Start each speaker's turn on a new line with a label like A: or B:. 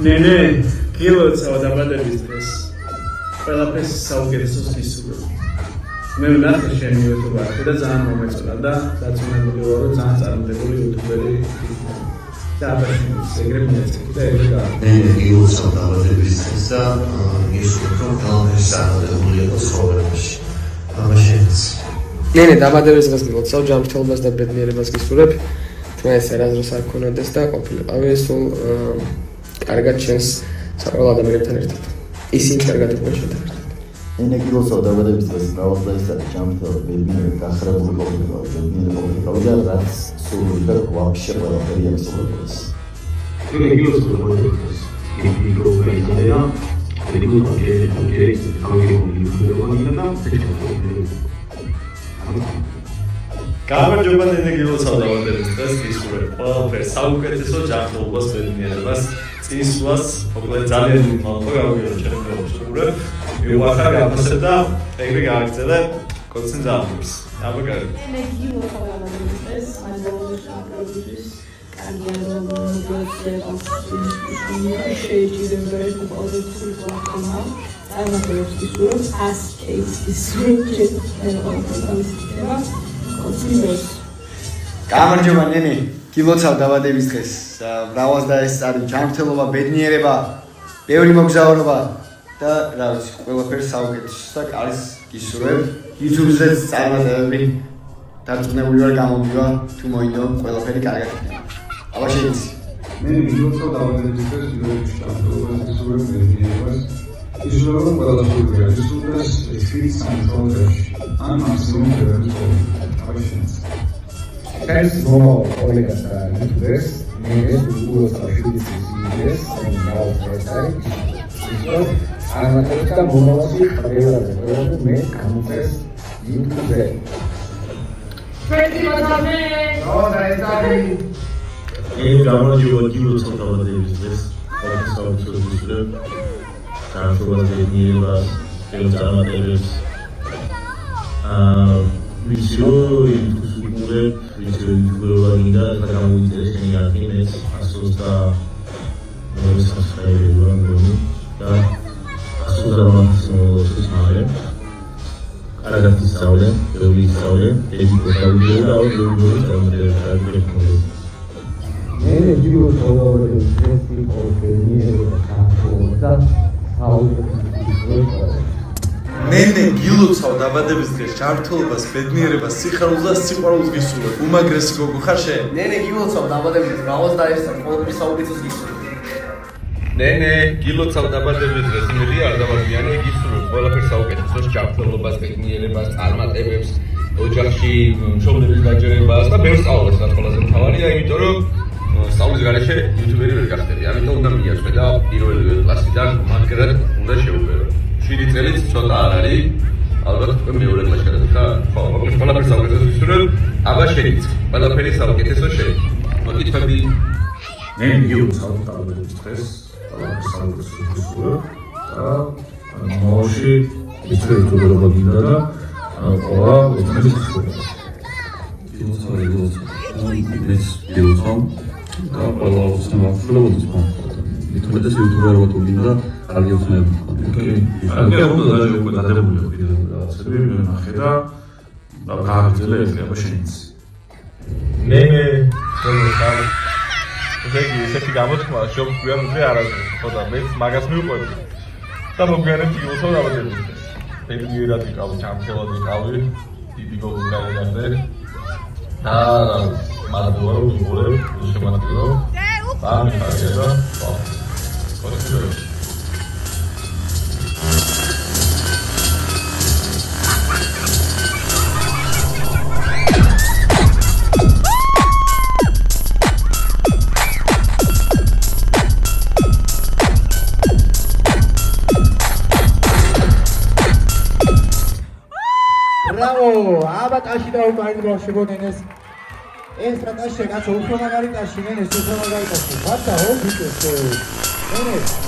A: ნენე, გილოცავ დაბადების დღეს. ყველაფერს საუკეთესოს ვისურვებ. მე ვნახე შენი YouTube-ი და ძალიან მომეწონა და დაწუნებული ვარ, რომ ძალიან წარმატებული YouTuber-ი დააბაშინოს, ეგრე მიეწევი და ეგრე გააკეთე.
B: ნენე, გილოცავ დაბადების დღეს და ვისურვებ, რომ ყველაფერს წარმატებული იყოს ცხოვრებაში. აბაშინოს.
C: ნენე, დაბადების დღეს გილოცავ, ჯანმრთელობას და ბედნიერებას გისურვებ. ეს არასდროს არ ქონოდეს და ყოფილიყავი სულ კარგად ჩვენს საყვარელ ადამიანებთან ერთად. ისინი კარგად იყვნენ ჩვენთან ერთად.
D: ნენე, გილოცავ დაბადების დღეს მრავალდაისა და ჯანმრთელობა ბედნიერი გახრებული ყოფილიყავი და რაც სურვილი და ვაფშე ყველაფერი აღსრულებდეს.
E: ნენე, გილოცავ დაბადების დღეს მიკროფონია
A: გამარჯობა ნენე, გილოცავ დაბადების დღეს გისურვებ ყველაფერს საუკეთესო ჯანმრთელობას, ბედნიერებას, წინსვლას, მოკლედ ძალიან მალყო გავიგერო ჩემი მეუღლე. მივახარ გაფასებ და ეგრე გააგრძელე კოცენ ძააბებს. აბა კარგი.
F: ნენე, გილოცავ დაბადების დღეს მადლობის კარგი შეიჭირება ეს ყოველთვის ვაკომა. წარმატებებს გისურვებ, ასკეის გისურვებ
G: გამარჯობა ნენე, გილოცავ დაბადების დღეს. მრავალდაესწარი ჯანმრთელობა, ბედნიერება, ბევრი მოგზაურობა და რა ვიცი, ყველაფერს საუკეთესოს და კარგს გისურვებ. YouTube-ზე წარმატებები დარწმუნებული ვარ გამომივა, თუ მოინდო ყველაფერი კარგად იქნება. აბა შეიძლება.
E: ნენე, გილოცავ დაბადების დღეს ჯანმრთელობას გისურვებ, ბედნიერებას. ისურვებ, რომ ყველაფერი გაიზრდოს ეს სამწუხაროში. ან მაქსიმუმ გადაიწყოს.
H: Thanks for calling us YouTubers. Nene, gilocავ შვიდის ისინიეს, now first time. Ანატოლიკა მომავალში ყველაზე მე გამომწეს YouTube-ზე.
F: ფრენდიმატამე!
I: გამარჯობა გილოცავ დაბადების დღეს. ყველაფერს ვისურვებ. ჯანმრთელობას, ბედნიერებას, ბევრ წარმატებებს. ვიციო, YouTuber-ობა გინდა და გამოიწერეს შენი არქინეს 129 გრამი და 100 მაღლე. კარგად ისწავლე, ბევრი ისწავლე, ედიტორი და ბევრი წარმატებები.
H: ნენე, გილოცავ დაბადების დღეს ბედნიერება და საუკეთესო.
G: ნენე, გილოცავ დაბადების დღეს ჯანმრთელობას, ბედნიერებას, სიხარულს და სიყვარულს გისურვებ. უმაგრესი გოგო ხარ შენ?
C: ნენე, გილოცავ დაბადების დღეს მრავალდაესწარი ყველაფრის საუკეთესოს გისურვებ.
J: ნენე, გილოცავ დაბადების დღეს იმედი არ დავაგიანი გისურვებ ყველაფერს საუკეთესოს, ჯანმრთელობას, ბედნიერებას, წარმატებებს, ოჯახში მშობლების გაჯერებას და ბევრ სწავლას, რაც ყველაზე მთავარია, იმიტომ რომ სწავლის გარეშე YouTuber-ი ვერ გახდები. ამიტომ უნდა მიაწვე და პირველი კლასიდან მაგრად უნდა შევუბერო. 7 წელიც ცოტა არ არის. ალბათ უკვე მეორე კლასში გადადიხა. ხო, ყველაფერს საუკეთესოს ვისურვებ. აბა შენიც. ყველაფერი საუკეთესო შენ. მოკითხები.
I: ნენე, გილოცავ დაბადების დღეს. ყველაფერს საუკეთესოს ვისურვებ. და მომავალში ისე YouTuber-ობა გინდა და ყველა ოთახის ვისურვებ. გილოცავ და ყველა სამართლებოდეს კონკრეტულად. მithumetes YouTuber-ობა თუ გინდა, კარგი ოცნებები გქონდა.
E: კარგი, უნდა უკვე გადაგებული ვიყიდე რაღაცები, მე ნახე და გააგრძელე ეს აბა შენიც.
J: ნენე, გილოცავ. ზეგი ისეთი გამოთქმა, შევგვიან უძე არასდროს, ხო და მეც მაგას მივყვები. და მოგვიანებით გილოცავ დაბადების დღეს. ბედნიერად იყავი, ჯანმრთელად იყავი, დიდი გოგო გაუგარდე. და მადლობა რომ მიყურებ, შემატკირო. და მიხარია და ხო.
H: Bravo! აბა ტაში დაუკარგო შეგონენეს. ეს რა ტაშია, კაცო, უფრო მაგარი ტაში, ნენე, უფრო მაგარი ტაში. ვაცა, ო, ბიჭო, ნენე.